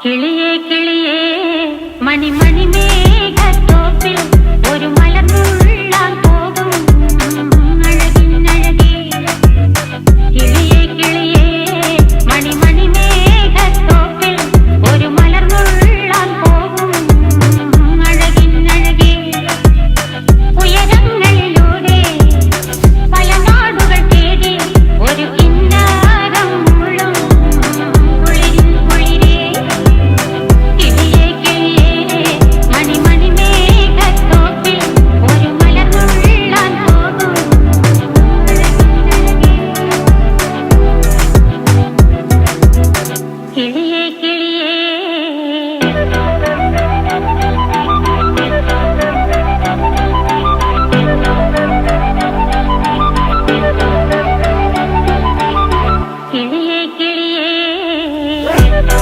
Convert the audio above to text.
കിളിയേ കിളിയേ മണിമണി മേഘത്തോപ്പിൽ ഒരു മലർന്നുള്ളാൻ പോകും അഴകിനഴകേ. കിളിയേ കിളിയേ മണിമണി മേഘത്തോപ്പിൽ ഒരു മലർന്നുള്ളാൻ പോകും അഴകിനഴകേ. ഉയരങ്ങളിലൂടെ പല നാടുകൾ തേടി ഒരു കിന്നാരം മുള്ളും കുളിരിൻ കുളിരേ. കിളിയേ കിളിയേ മണിമണി മേഘത്തോപ്പിൽ ഒരു മലർന്നുള്ളാൻ പോകും അഴകിനഴകേ. കിളിയേ കിളിയേ